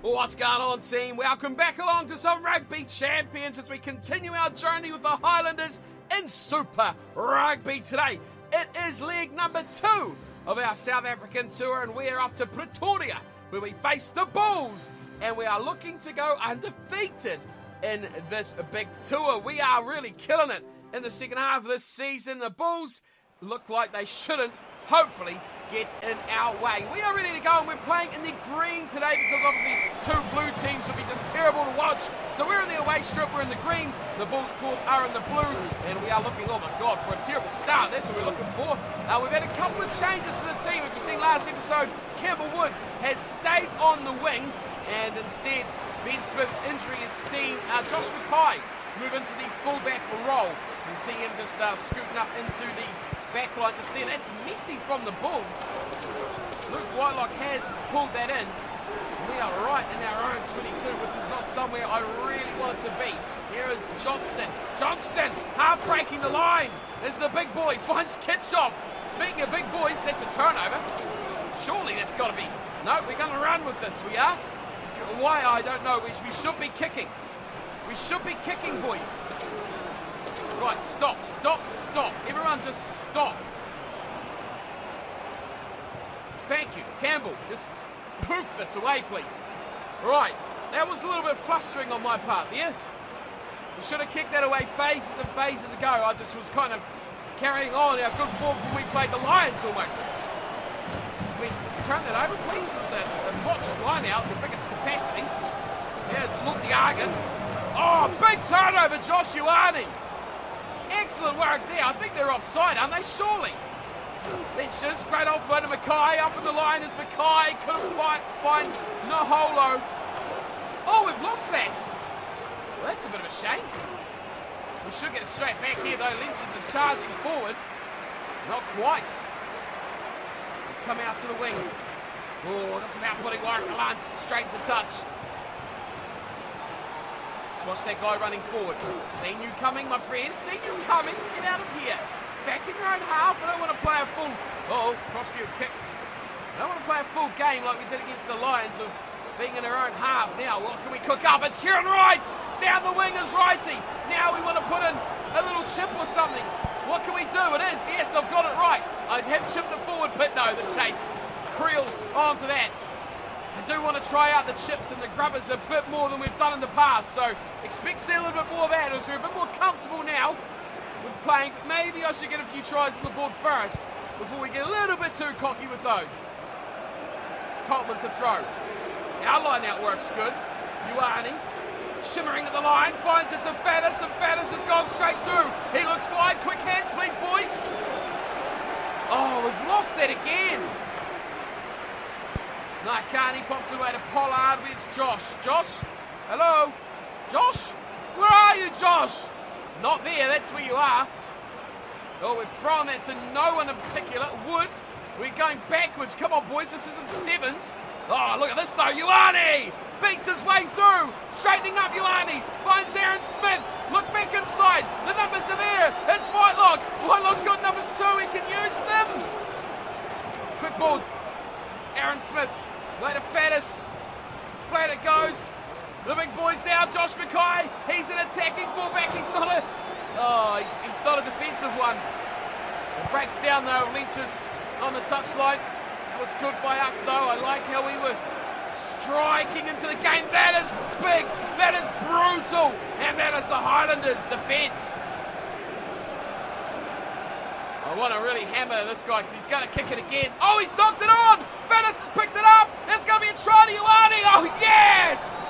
What's going on, team? Welcome back along to some Rugby Champions as we continue our journey with the Highlanders in Super Rugby today. It is leg number 2 of our South African tour, and we are off to Pretoria, where we face the Bulls, and we are looking to go undefeated in this big tour. We are really killing it in the second half of this season. The Bulls look like they shouldn't, hopefully, get in our way. We are ready to go, and we're playing in the green today because obviously 2 blue teams would be just terrible to watch. So we're in the away strip, we're in the green. The Bulls, of course, are in the blue, and we are looking, oh my God, for a terrible start. That's what we're looking for. We've had a couple of changes to the team. If you've seen last episode, Campbell Wood has stayed on the wing, and instead Ben Smith's injury has seen Josh Mackay move into the fullback role. You can see him just scooting up into the backline just there. That's messy from the Bulls. Luke Whitelock has pulled that in. We are right in our own 22, which is not somewhere I really wanted to be. Here is Johnston. Johnston, half breaking the line. There's the big boy, finds Kitshoff. Speaking of big boys, that's a turnover. Surely that's got to be. No, we're going to run with this, we are. Why, I don't know. We should be kicking. We should be kicking, boys. Right, stop. Everyone just stop. Thank you. Campbell, just hoof this away, please. Right, that was a little bit flustering on my part there. We should have kicked that away phases and phases ago. I just was kind of carrying on our good form from when we played the Lions almost. Can we turn that over, please? It's a botched line out, the biggest capacity. There's Lutiaga. Oh, big turnover, Josh Ioane. Excellent work there. I think they're offside, aren't they? Surely. Lynch's great off to Mackay. Up in the line is Mackay. Couldn't find Naholo. Oh, we've lost that. Well, that's a bit of a shame. We should get it straight back here, though. Lynch's is charging forward. Not quite. Come out to the wing. Oh, just about putting Warwick Alliance straight to touch. Watch that guy running forward. Seen you coming, my friend. Seen you coming. Get out of here. Back in your own half. I don't want to play a full... crossfield kick. I don't want to play a full game like we did against the Lions of being in our own half. Now, what can we cook up? It's Kieran Wright. Down the wing is Righty. Now we want to put in a little chip or something. What can we do? It is. Yes, I've got it right. I'd have chipped the forward pit, though, the chase. Creel onto that. I do want to try out the chips and the grubbers a bit more than we've done in the past, so expect to see a little bit more of that as we're a bit more comfortable now with playing, but maybe I should get a few tries on the board first before we get a little bit too cocky with those. Coltman to throw. Our line out works good. Ioane shimmering at the line, finds it to Faddis, and Faddis has gone straight through. He looks wide. Quick hands, please, boys. Oh, we've lost that again. Naikani pops away to Pollard. Where's Josh? Josh? Hello? Josh? Where are you, Josh? Not there, that's where you are. Oh, we've thrown that to no one in particular. Wood, we're going backwards. Come on, boys, this isn't sevens. Oh, look at this, though. Ioane beats his way through. Straightening up, Ioane finds Aaron Smith. Look back inside. The numbers are there. It's Whitelock. Whitelock's got numbers 2. He can use them. Quick ball. Aaron Smith. Way to Faddis. Flat it goes. The big boys now. Josh Mackay. He's an attacking fullback. He's not a... Oh, he's not a defensive one. It breaks down, though. Lynch's on the touchline. That was good by us, though. I like how we were striking into the game. That is big. That is brutal. And that is the Highlanders' defence. I want to really hammer this guy because he's going to kick it again. Oh, he's knocked it on. Faddis has picked it up. That's going to be a try to Ioane. Oh, yes!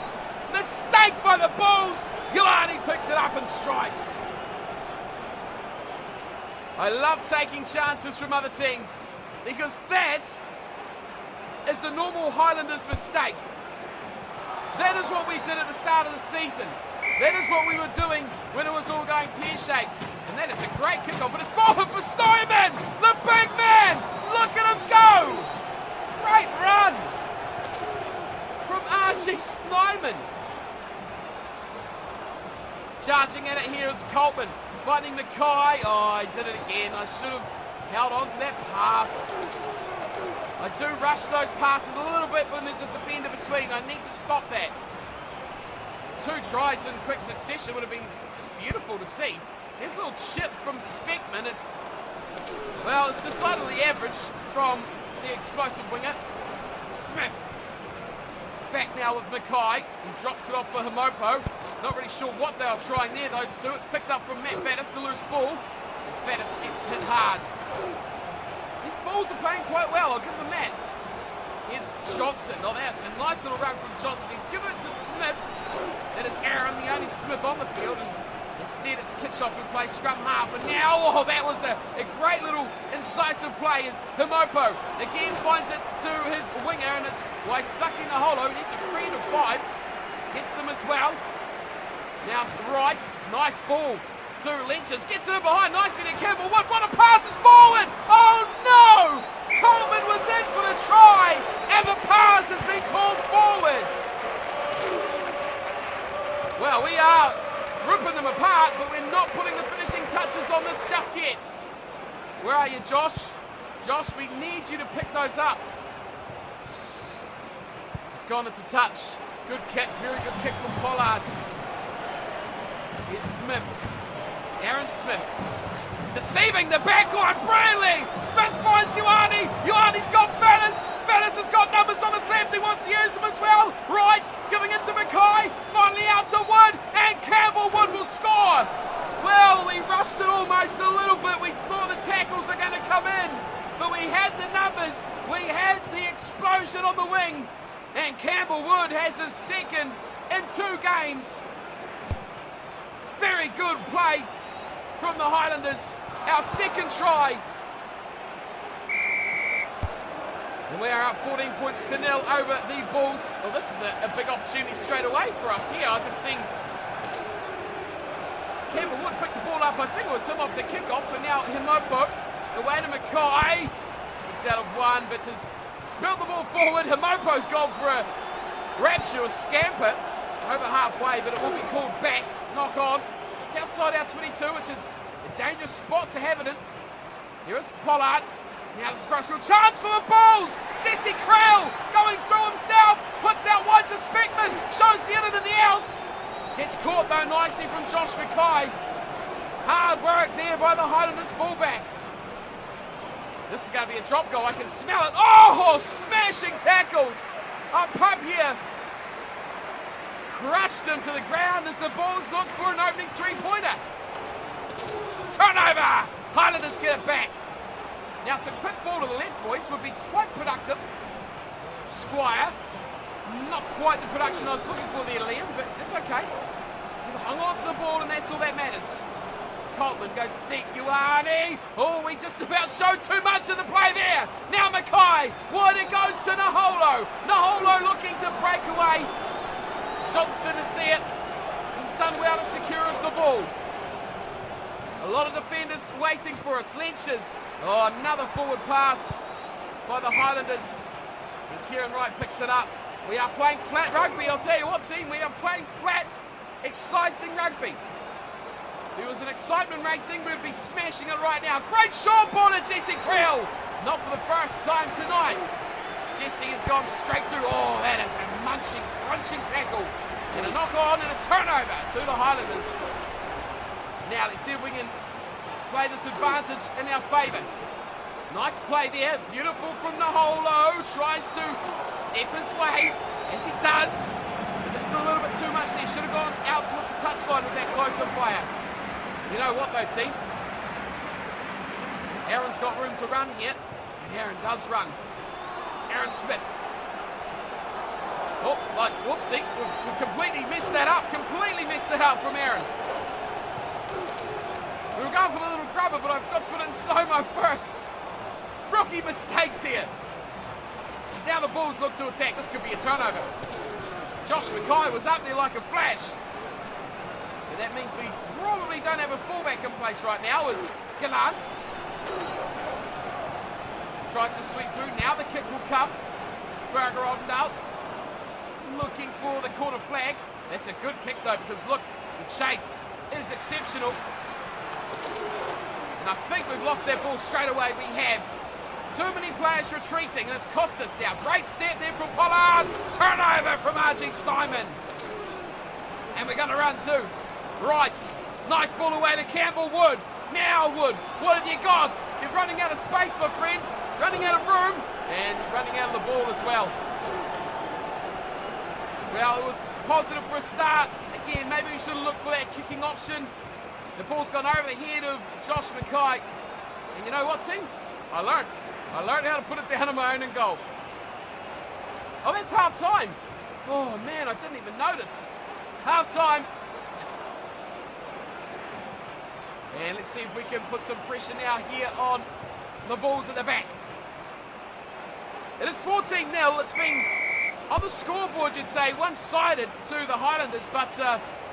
Mistake by the Bulls. Ioane picks it up and strikes. I love taking chances from other teams because that is a normal Highlanders mistake. That is what we did at the start of the season. That is what we were doing when it was all going pear-shaped. And that is a great kickoff, but it's forward for SNYMAN, the big man. Look at him go. Great run from RG SNYMAN. Charging at it here is Coltman, finding Mackay. Oh, I did it again. I should have held on to that pass. I do rush those passes a little bit when there's a defender between. I need to stop that. 2 tries in quick succession would have been just beautiful to see. There's a little chip from Speckman. It's decidedly average from the explosive winger. Smith. Back now with Mackay and drops it off for Himopo. Not really sure what they are trying there, those two. It's picked up from Matt Faddis, the loose ball. And Faddis gets hit hard. These balls are playing quite well, I'll give them that. Here's Johnson. Oh, that's a nice little run from Johnson. He's given it to Smith. That is Aaron, the only Smith on the field. And instead, it's Kitchoff who plays scrum half. And now, that was a great little incisive play. As Himopo again finds it to his winger. And it's sucking the holo. He needs a 3 to 5. Gets them as well. Now it's Wright. Nice ball to Lynches. Gets it in behind nicely to Campbell. What a pass is forward. Oh, no! Coleman was in for the try, and the pass has been called forward. Well, we are ripping them apart, but we're not putting the finishing touches on this just yet. Where are you, Josh? Josh, we need you to pick those up. It's gone into touch. Good kick, very good kick from Pollard. Here's Smith. Aaron Smith. Deceiving the backline brilliantly. Smith finds Ioane. Ioane's got Faddis. Faddis has got numbers on his left. He wants to use them as well. Right, giving it to Mackay. Finally out to Wood. And Campbell Wood will score. Well, we rushed it almost a little bit. We thought the tackles are going to come in. But we had the numbers. We had the explosion on the wing. And Campbell Wood has his second in 2 games. Very good play from the Highlanders. Our second try. And we are up 14 points to 0 over the Bulls. Well, this is a big opportunity straight away for us here. I just seen Campbell Wood pick the ball up. I think it was him off the kickoff. And now Himopo away to Mackay. Gets out of one, but has spilled the ball forward. Himopo's gone for a rapturous scamper over halfway, but it will be called back. Knock on. Just outside our 22, which is a dangerous spot to have it in. Here is Pollard. Now this first real chance for the Bulls. Jesse Crowell going through himself. Puts out wide to Speckman. Shows the in and the out. Gets caught though nicely from Josh Mackay. Hard work there by the Highlanders fullback. This is going to be a drop goal. I can smell it. Oh, smashing tackle. Up here. Crushed him to the ground as the Bulls look for an opening 3-pointer. Turnover! Highlanders get it back. Now some quick ball to the left, boys, would be quite productive. Squire. Not quite the production I was looking for there, Liam, but it's okay. We've hung on to the ball and that's all that matters. Coltman goes deep. Ioane. Oh, we just about showed too much of the play there. Now Mackay. Wide it goes to Naholo. Naholo looking to break away. Johnston is there. He's done well to secure us the ball. A lot of defenders waiting for us. Lynches. Oh, another forward pass by the Highlanders. And Kieran Wright picks it up. We are playing flat rugby, I'll tell you what, team. We are playing flat, exciting rugby. If it was an excitement rating, we'd be smashing it right now. Great short ball to Jesse Creel. Not for the first time tonight. Jesse has gone straight through. Oh, that is a munching, crunching tackle. And a knock on and a turnover to the Highlanders. Now let's see if we can play this advantage in our favour. Nice play there. Beautiful from Naholo. Tries to step his way, as he does. Just a little bit too much there. Should have gone out towards the touchline with that closer player. You know what though, team? Aaron's got room to run here. And Aaron does run. Aaron Smith. Oh, whoopsie. We've completely messed that up. Completely messed that up from Aaron. We were going for the little grubber, but I forgot to put it in slow-mo first. Rookie mistakes here. As now the Bulls look to attack. This could be a turnover. Josh Mackay was up there like a flash. And that means we probably don't have a fullback in place right now as Gallant tries to sweep through. Now the kick will come. Berger Oldendale looking for the corner flag. That's a good kick though, because look, the chase is exceptional. And And I think we've lost that ball straight away. We have. Too many players retreating, and it's cost us now. Great step there from Pollard. Turnover from RG SNYMAN. And we're going to run too. Right. Nice ball away to Campbell. Wood. Now Wood. What have you got? You're running out of space, my friend. Running out of room. And running out of the ball as well. Well, it was positive for a start. Again, maybe we should have looked for that kicking option. The ball's gone over the head of Josh Mackay. And you know what, team? I learnt how to put it down on my own and goal. Oh, that's half time. Oh, man, I didn't even notice. Half time. And let's see if we can put some pressure now here on the Bulls at the back. It is 14-0. It's been, on the scoreboard, you say, one-sided to the Highlanders, but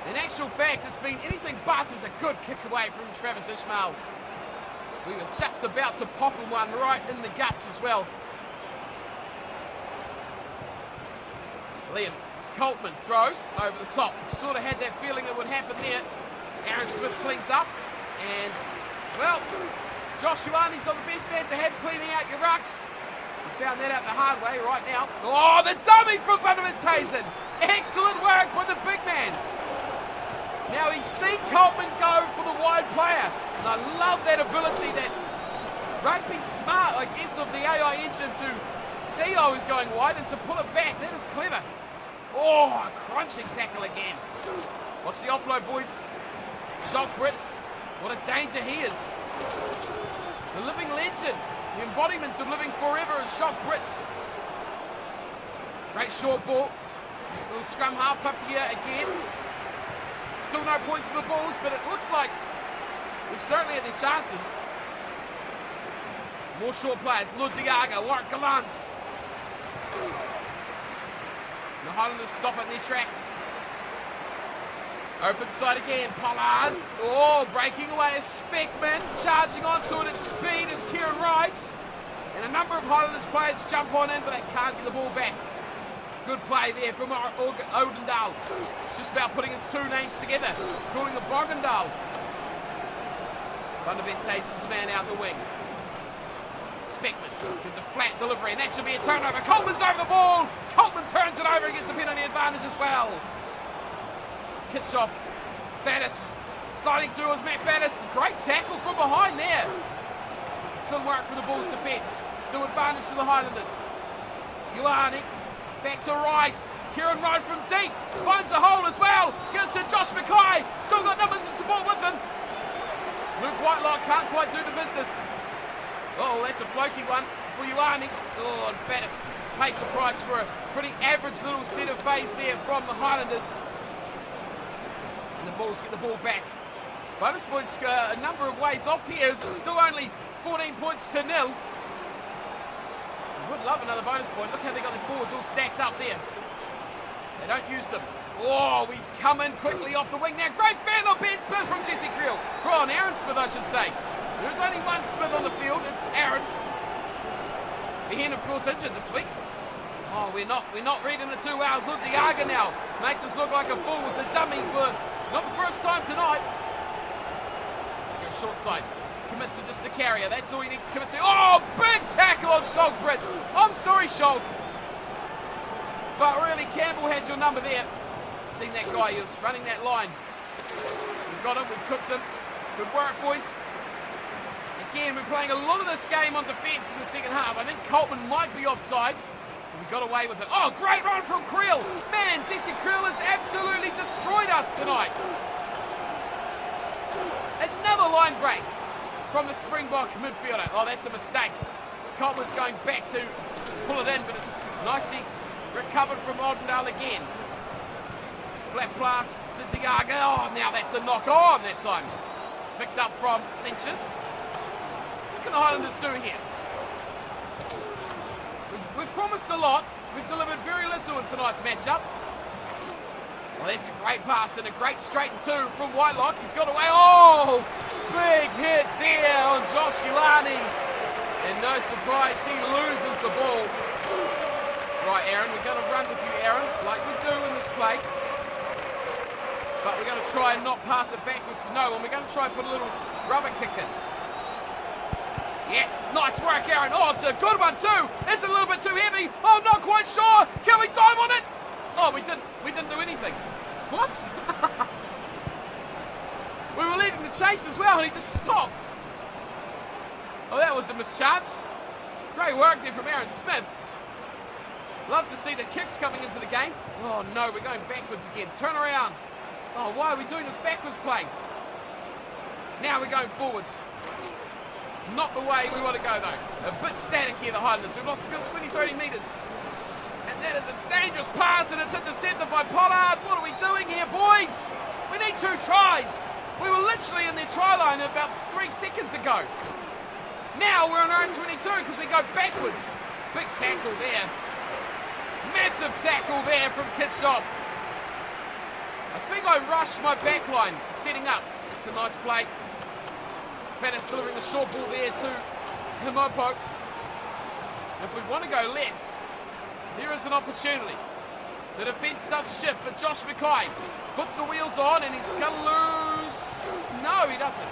in actual fact, it's been anything but as a good kick away from Travis Ishmael. We were just about to pop him one right in the guts as well. Liam Coltman throws over the top. Sort of had that feeling it would happen there. Aaron Smith cleans up. And, well, Josh Ioane's not the best man to have cleaning out your rucks. We found that out the hard way right now. Oh, the dummy from Barnabas Tazen. Excellent work by the big man. Now he's seen Coltman go for the wide player. And I love that ability, that rugby smart, I guess, of the AI engine to see I was going wide and to pull it back. That is clever. Oh, a crunching tackle again. Watch the offload, boys. Jacques Brits. What a danger he is. The living legend. The embodiment of living forever is Jacques Brits. Great short ball. This little scrum half up here again. Still no points for the Bulls, but it looks like we've certainly had their chances. More short players. Ludiaga, Warwick Gallant. The Highlanders stop at their tracks. Open side again, Pollard. Oh, breaking away is Speckman. Charging onto it at speed is Kieran Wright. And a number of Highlanders players jump on in, but they can't get the ball back. Good play there from Odendal. It's just about putting his two names together. Calling the Borgendal. Van der Best Tazen's the man out the wing. Speckman gives a flat delivery, and that should be a turnover. Coltman's over the ball. Coltman turns it over and gets a penalty advantage as well. Kicks off. Faddis. Sliding through is Matt Faddis. Great tackle from behind there. Excellent work for the Bulls defence. Still advantage to the Highlanders. Ioane. Back to right. Kieran Wright from deep. Finds a hole as well. Gives to Josh Mackay. Still got numbers of support with him. Luke Whitelock can't quite do the business. Oh, that's a floaty one for Ioane. Oh, and Faddis pays the price for a pretty average little set of phase there from the Highlanders. And the Bulls get the ball back. Bonus points a number of ways off here, as it's still only 14 points to 0. Would love another bonus point. Look how they got their forwards all stacked up there. They don't use them. Oh, we come in quickly off the wing now. Great fan of Ben Smith from Jesse Creel. From Aaron Smith, I should say. There's only one Smith on the field. It's Aaron. Behan, of course, injured this week. Oh, we're not reading it too well. Ludiaga now makes us look like a fool with the dummy for not the first time tonight. Okay, short side. Commit to just the carrier. That's all you need to commit to. Oh, big tackle on Shulk Brits. I'm sorry, Shulk. But really, Campbell had your number there. Seen that guy, he was running that line. We've got him, we've cooked him. Good work, boys. Again, we're playing a lot of this game on defence in the second half. I think Coltman might be offside. We got away with it. Oh, great run from Creel. Man, Jesse Creel has absolutely destroyed us tonight. Another line break from the Springbok midfielder. Oh, that's a mistake. Coltman's going back to pull it in, but it's nicely recovered from Oldendale again. Flat pass to Diaga. Oh, now that's a knock on that time. It's picked up from Lynches. What can the Highlanders do here? We've promised a lot. We've delivered very little in tonight's matchup. Well, that's a great pass and a great straight and two from Whitelock. He's got away. Oh, big hit there on Josh Ioane. And no surprise, he loses the ball. Right, Aaron, we're going to run with you, Aaron, like we do in this play. But we're going to try and not pass it backwards to no one. We're going to try and put a little rubber kick in. Nice work, Aaron. Oh, it's a good one too. It's a little bit too heavy. Oh, I'm not quite sure. Can we dive on it? Oh, we didn't. We didn't do anything. What? We were leading the chase as well, and he just stopped. Oh, that was a mischance. Great work there from Aaron Smith. Love to see the kicks coming into the game. Oh no, we're going backwards again. Turn around. Oh, why are we doing this backwards play? Now we're going forwards. Not the way we want to go though. A bit static here, the Highlanders. We've lost a good 20-30 metres. And that is a dangerous pass, and it's intercepted by Pollard. What are we doing here, boys? We need 2 tries. We were literally in their try line about 3 seconds ago. Now we're on our own 22 because we go backwards. Big tackle there. Massive tackle there from Kitshoff. I think I rushed my back line setting up. It's a nice play. Faddis delivering the short ball there to Himopo. If we want to go left, there is an opportunity. The defence does shift, but Josh Mackay puts the wheels on and he's going to lose. No, he doesn't.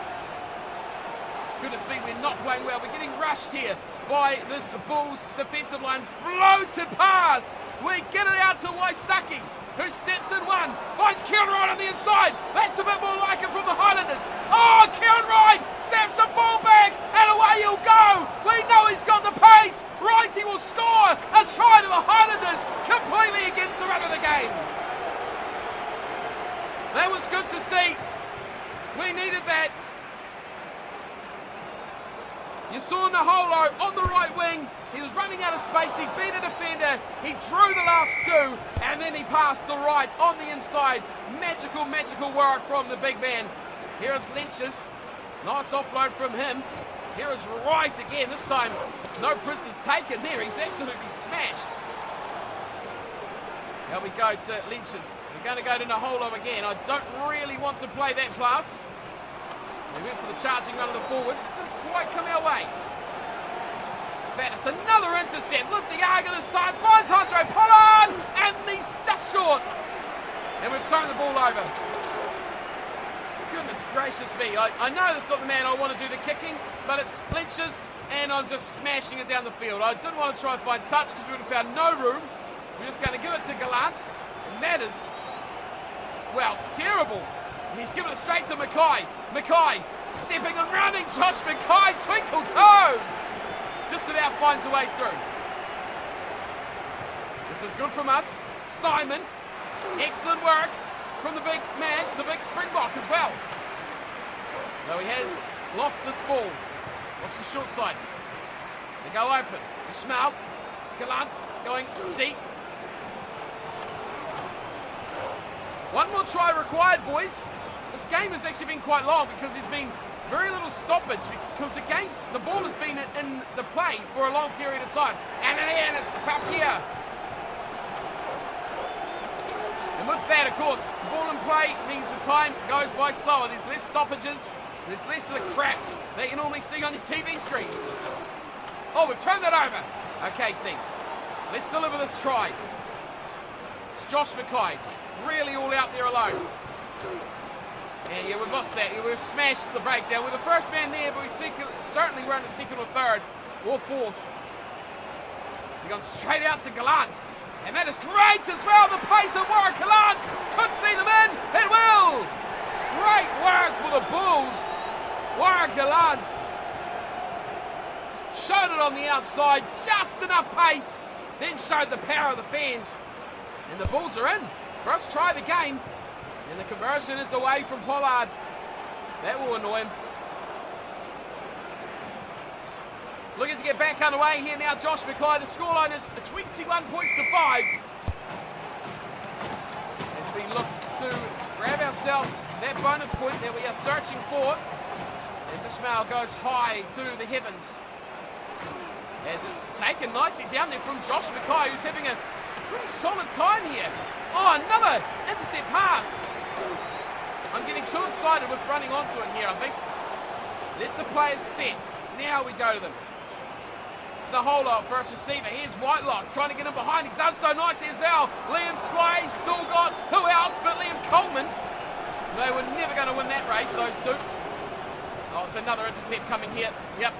Goodness me, we're not playing well. We're getting rushed here by this Bulls defensive line. Floated pass. We get it out to Waisaki, who steps in one, finds Kieran Wright on the inside. That's a bit more like it from the Highlanders. Oh, Kieran Wright steps a fullback, and away he'll go. We know he's got the pace. Wrighty will score a try to the Highlanders, completely against the run of the game. That was good to see. We needed that. You saw Naholo on the right wing. He was running out of space. He beat a defender. He drew the last 2, and then he passed the right on the inside. Magical, magical work from the big man. Here is Lynch's. Nice offload from him. Here is Wright again. This time, no prisoners taken there. He's absolutely smashed. Here we go to Lynch's. We're going to go to Naholo again. I don't really want to play that pass. We went for the charging run of the forwards. It didn't quite come our way. Faddis, another intercept. Lutiaga this time finds Andre Pollard, and he's just short. And we've turned the ball over. Goodness gracious me. I know that's not the man I want to do the kicking, but it's Lynch's, and I'm just smashing it down the field. I didn't want to try and find touch because we would have found no room. We're just going to give it to Gallant, and that is, well, terrible. He's given it straight to Mackay. Mackay stepping and running. Josh Mackay, twinkle toes. Just about finds a way through. This is good from us. SNYMAN. Excellent work from the big man, the big Springbok as well. Though he has lost this ball. Watch the short side. They go open. Ishmael. Gallant going deep. One more try required, boys. This game has actually been quite long because there's been very little stoppage because the ball has been in the play for a long period of time. And then it's the Papia. And with that, of course, the ball in play means the time goes by slower. There's less stoppages. There's less of the crap that you normally see on your TV screens. Oh, we've turned that over. Okay, team. Let's deliver this try. It's Josh Mackay. Really all out there alone. And yeah, we've lost that. We've smashed the breakdown. We're the first man there, but we certainly weren't the second or third or fourth. We've gone straight out to Gallant. And that is great as well. The pace of work. Gallant could see them in. It will. Great work for the Bulls. Warwick Gallant showed it on the outside. Just enough pace. Then showed the power of the fans. And the Bulls are in. First try of the game. And the conversion is away from Pollard. That will annoy him. Looking to get back underway here now, Josh Mackay. The scoreline is 21 points to 5. As we look to grab ourselves that bonus point that we are searching for. As Ishmael goes high to the heavens. As it's taken nicely down there from Josh Mackay, who's having a pretty solid time here. Oh, another intercept pass. I'm getting too excited with running onto it here, I think. Let the players set. Now we go to them. It's Naholo for us receiver. Here's Whitelock trying to get him behind. He does so nicely as well. Liam Squay's still got who else but Liam Coleman. They were never going to win that race, those two. Oh, it's another intercept coming here. Yep.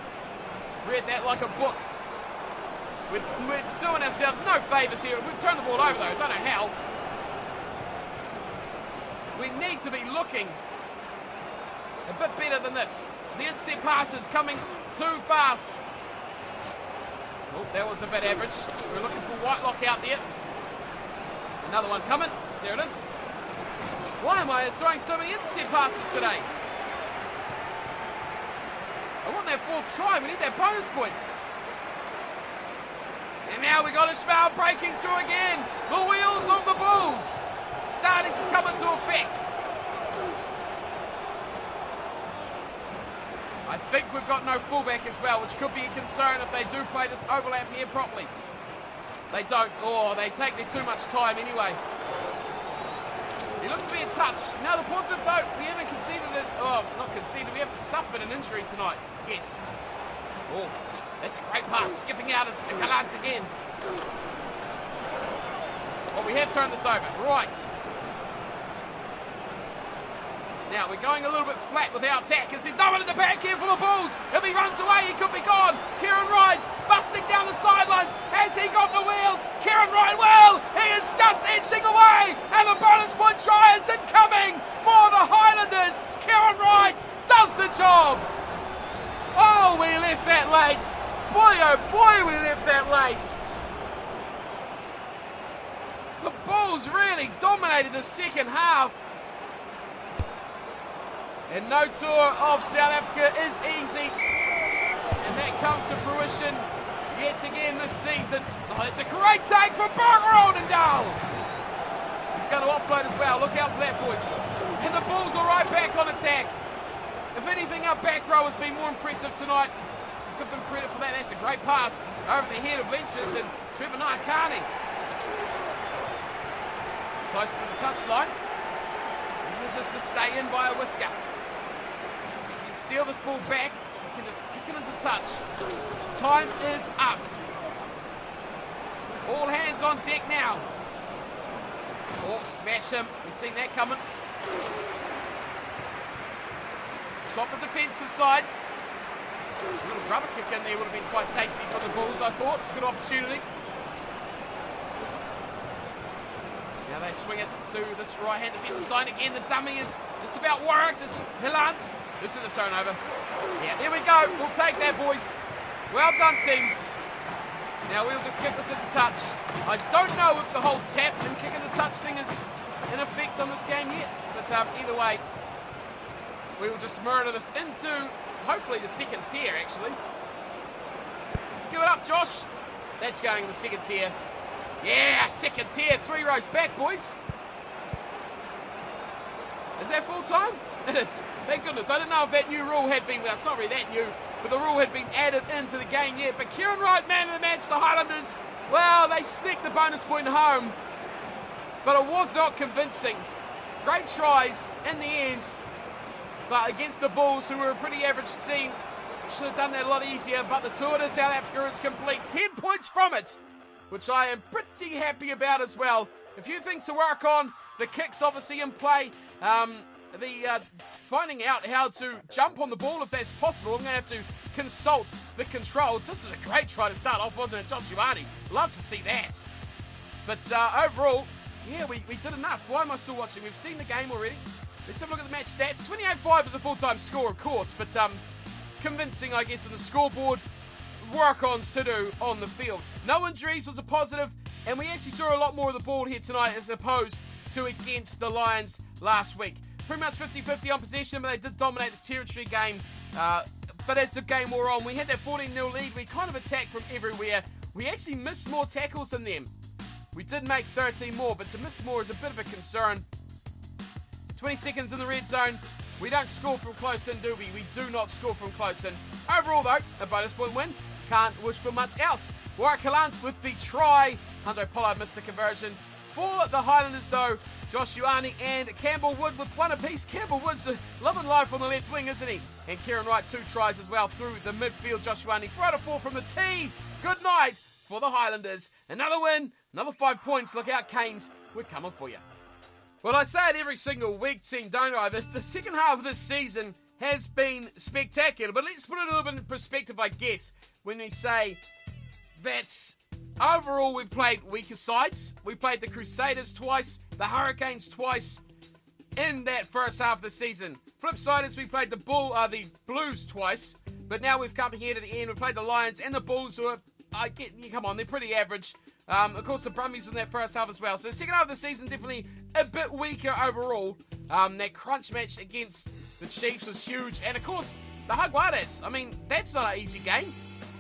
Read that like a book. We're doing ourselves no favours here. We've turned the ball over though, don't know how. We need to be looking a bit better than this. The intercept passes coming too fast. Oh, that was a bit average. We're looking for Whitelock out there. Another one coming. There it is. Why am I throwing so many intercept passes today? I want that fourth try. We need that bonus point. And now we got Ismail breaking through again. The wheels of the Bulls starting to come into effect. I think we've got no fullback as well, which could be a concern if they do play this overlap here properly. They don't. Oh, they take their too much time anyway. He looks to be a touch. Now the positive though, we haven't conceded it. Oh, not conceded. We haven't suffered an injury tonight yet. Oh, that's a great pass. Skipping out as Galant again. Well, we have turned this over. Right. Now we're going a little bit flat with our attack as there's no one in the back here for the Bulls. If he runs away, he could be gone. Kieran Wright busting down the sidelines. Has he got the wheels? Kieran Wright will. He is just edging away. And the bonus point try is incoming for the Highlanders. Kieran Wright does the job. Oh, we left that late. Boy, oh boy, we left that late. The Bulls really dominated the second half. And no tour of South Africa is easy. And that comes to fruition yet again this season. Oh, it's a great take for Burger Oldendale. He's going to offload as well. Look out for that, boys. And the Bulls are right back on attack. If anything, our back row has been more impressive tonight. I'll give them credit for that. That's a great pass over the head of Lynches and Trevor Nakani. Close to the touchline. Just to stay in by a whisker. Steal this ball back, you can just kick it into touch. Time is up. All hands on deck now. Oh, smash him. We've seen that coming. Swap the defensive sides. A little rubber kick in there would have been quite tasty for the Bulls, I thought. Good opportunity. Now they swing it to this right-hand defensive side again. The dummy is just about worked. It's Hillans. This is a turnover. Yeah, there we go. We'll take that, boys. Well done, team. Now we'll just get this into touch. I don't know if the whole tap and kicking the touch thing is in effect on this game yet. But either way, we will just murder this into, hopefully, the second tier, actually. Give it up, Josh. That's going in the second tier. Yeah, second tier, 3 rows back, boys. Is that full time? It is. Thank goodness. I don't know if that new rule had been, well, it's not really that new, but the rule had been added into the game yet. But Kieran Wright, man of the match, the Highlanders, well, they sneaked the bonus point home, but it was not convincing. Great tries in the end, but against the Bulls, who were a pretty average team, should have done that a lot easier. But the tour to South Africa is complete. 10 points from it, which I am pretty happy about as well. A few things to work on. The kicks obviously in play. Finding out how to jump on the ball if that's possible. I'm going to have to consult the controls. This is a great try to start off, wasn't it, Josh Ioane? Love to see that. But overall, yeah, we did enough. Why am I still watching? We've seen the game already. Let's have a look at the match stats. 28-5 is a full-time score, of course, but convincing, I guess, on the scoreboard. Work-ons to do on the field. No injuries was a positive, and we actually saw a lot more of the ball here tonight as opposed to against the Lions last week. Pretty much 50-50 on possession, but they did dominate the territory game. But as the game wore on, we had that 14-0 lead. We kind of attacked from everywhere. We actually missed more tackles than them. We did make 13 more, but to miss more is a bit of a concern. 20 seconds in the red zone. We don't score from close in, do we? We do not score from close in. Overall, though, a bonus point win. Can't wish for much else. Warwick Kallant with the try. Hunter Pollard missed the conversion. For the Highlanders, though, Josh Ioane and Campbell Wood with one apiece. Campbell Wood's loving life on the left wing, isn't he? And Kieran Wright, 2 tries as well through the midfield. Josh Ioane, 4 out of 4 from the tee. Good night for the Highlanders. Another win, another 5 points. Look out, Canes. We're coming for you. Well, I say it every single week, team, don't I? The second half of this season has been spectacular, but let's put it a little bit in perspective, I guess. when we say that overall we've played weaker sides. We played the Crusaders twice, the Hurricanes twice in that first half of the season. Flip side is we played the Blues twice, but now we've come here to the end. We played the Lions and the Bulls, who are, come on, they're pretty average. Of course, the Brumbies in that first half as well. So the second half of the season, definitely a bit weaker overall. That crunch match against the Chiefs was huge. And of course, the Highlanders. I mean, that's not an easy game.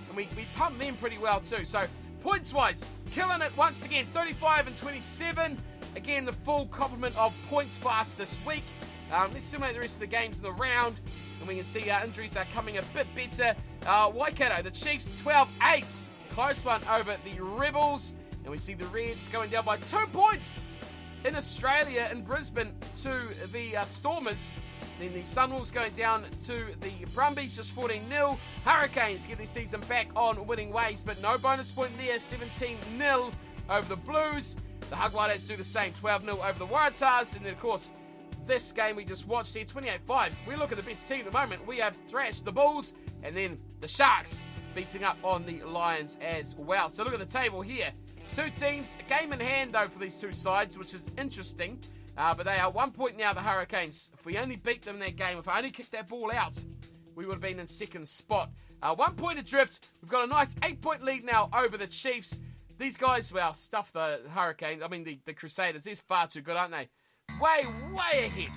And we pumped them pretty well too. So points-wise, killing it once again, 35 and 27. Again, the full complement of points for us this week. Let's simulate the rest of the games in the round. And we can see our injuries are coming a bit better. Waikato, the Chiefs, 12-8. Close one over the Rebels. And we see the Reds going down by 2 points in Australia, in Brisbane, to the Stormers. Then the Sunwolves going down to the Brumbies, just 14-0. Hurricanes get their season back on winning ways, but no bonus point there, 17-0 over the Blues. The Highlanders do the same, 12-0 over the Waratahs. And then, of course, this game we just watched here, 28-5. We look at the best team at the moment. We have thrashed the Bulls, and then the Sharks beating up on the Lions as well. So look at the table here. Two teams, a game in hand, though, for these two sides, which is interesting. But they are 1 point now, the Hurricanes. If we only beat them in that game, if I only kicked that ball out, we would have been in second spot. 1 point adrift. We've got a nice 8-point lead now over the Chiefs. These guys, well, stuff the Hurricanes. I mean, the Crusaders. They're far too good, aren't they? Way ahead.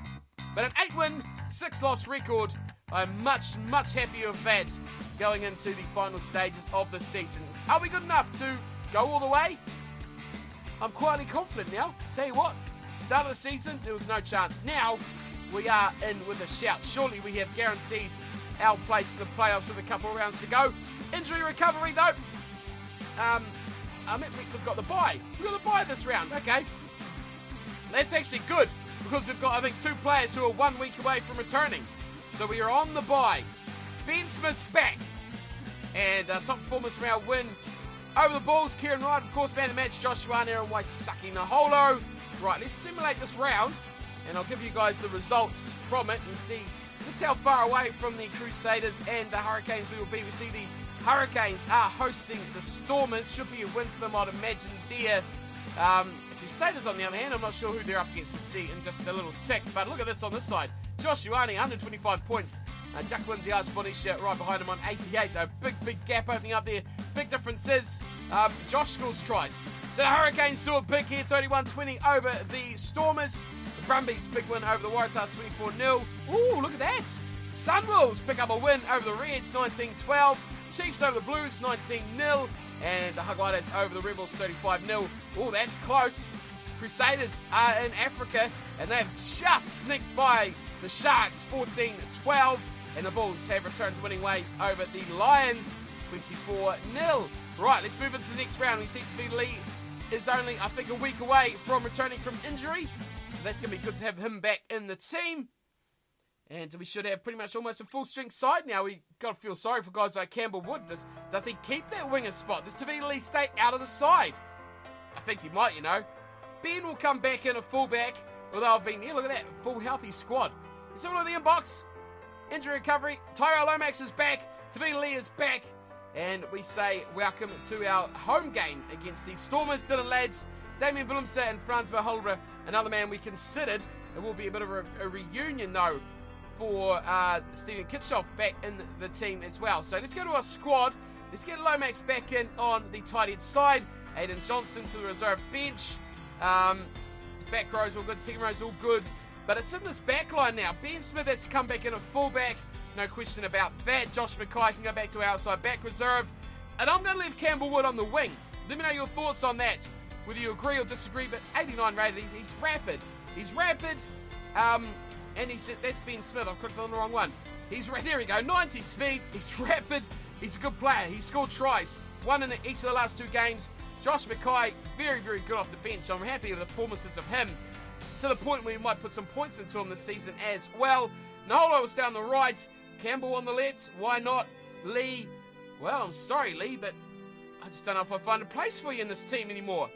But an 8-win, 6-loss record. I'm much happier with that going into the final stages of the season. Are we good enough to go all the way? I'm quietly confident now. Tell you what, start of the season, there was no chance. Now, we are in with a shout. Surely we have guaranteed our place in the playoffs with a couple of rounds to go. Injury recovery, though. We've got the bye. We've got the bye this round. Okay. That's actually good, because we've got, I think, 2 players who are 1 week away from returning. So we are on the bye. Ben Smith's back. And top performers from our win over the Bulls. Kieran Wright, of course, man of the match. Josh Ioane, Aaron Waisaki Naholo. Right, let's simulate this round, and I'll give you guys the results from it and see just how far away from the Crusaders and the Hurricanes we will be. We see the Hurricanes are hosting the Stormers. Should be a win for them, I'd imagine, there. The Crusaders, on the other hand, I'm not sure who they're up against. We'll see in just a little tick. But look at this on this side. Josh Ioane, 125 points. Jacqueline Diaz-Bonisha right behind him on 88, though. Big gap opening up there. Big difference is Josh scores tries. So the Hurricanes do it big here, 31-20 over the Stormers. The Brumbies, big win over the Waratahs, 24-0. Ooh, look at that. Sunwolves pick up a win over the Reds, 19-12. Chiefs over the Blues, 19-0. And the Highlanders over the Rebels, 35-0. Ooh, that's close. Crusaders are in Africa, and they've just sneaked by the Sharks, 14-12. And the Bulls have returned to winning ways over the Lions, 24-0. Right, let's move into the next round. We see Tavita Lee is only, I think, a week away from returning from injury. So that's going to be good to have him back in the team. And we should have pretty much almost a full-strength side now. We got to feel sorry for guys like Campbell Wood. Does he keep that winger spot? Does Tavita Lee stay out of the side? I think he might, you know. Ben will come back in a fullback. Although I've been here, look at that, full healthy squad. Let's have a look at the inbox. Injury recovery. Tyrell Lomax is back. Tavita Lee is back. And we say welcome to our home game against the Stormers. Dylan Lads, Damien Willemse and Frans Beholder, another man we considered. It will be a bit of a reunion, though, for Stephen Kitshoff back in the team as well. So let's go to our squad. Let's get Lomax back in on the tight end side. Aidan Johnson to the reserve bench. Back row's all good. Second row's all good. But it's in this back line now. Ben Smith has to come back in at fullback. No question about that. Josh Mackay can go back to outside back reserve. And I'm going to leave Campbell Wood on the wing. Let me know your thoughts on that. Whether you agree or disagree. But 89 rated. He's rapid. He's rapid. And he said, that's Ben Smith. I've clicked on the wrong one. There we go. 90 speed. He's rapid. He's a good player. He scored tries. One in each of the last 2 games. Josh Mackay, very good off the bench. I'm happy with the performances of him. To the point where we might put some points into him this season as well. Naholo was down the right. Campbell on the left. Why not? Lee. Well, I'm sorry, Lee, but I just don't know if I find a place for you in this team anymore.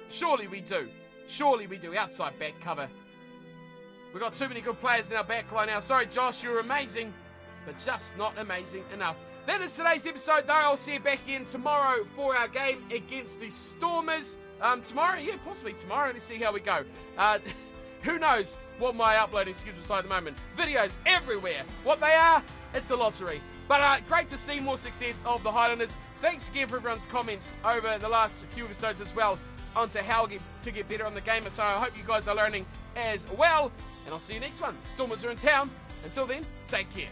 Surely we do. Surely we do. Outside back cover. We've got too many good players in our back line now. Sorry, Josh, you're amazing, but just not amazing enough. That is today's episode, though. I'll see you back again tomorrow for our game against the Stormers. Tomorrow? Yeah, possibly tomorrow. Let's see how we go. Who knows what my uploading schedule is like at the moment. Videos everywhere. What they are, it's a lottery. But great to see more success of the Highlanders. Thanks again for everyone's comments over the last few episodes as well onto how to get better on the game. So I hope you guys are learning as well. And I'll see you next one. Stormers are in town. Until then, take care.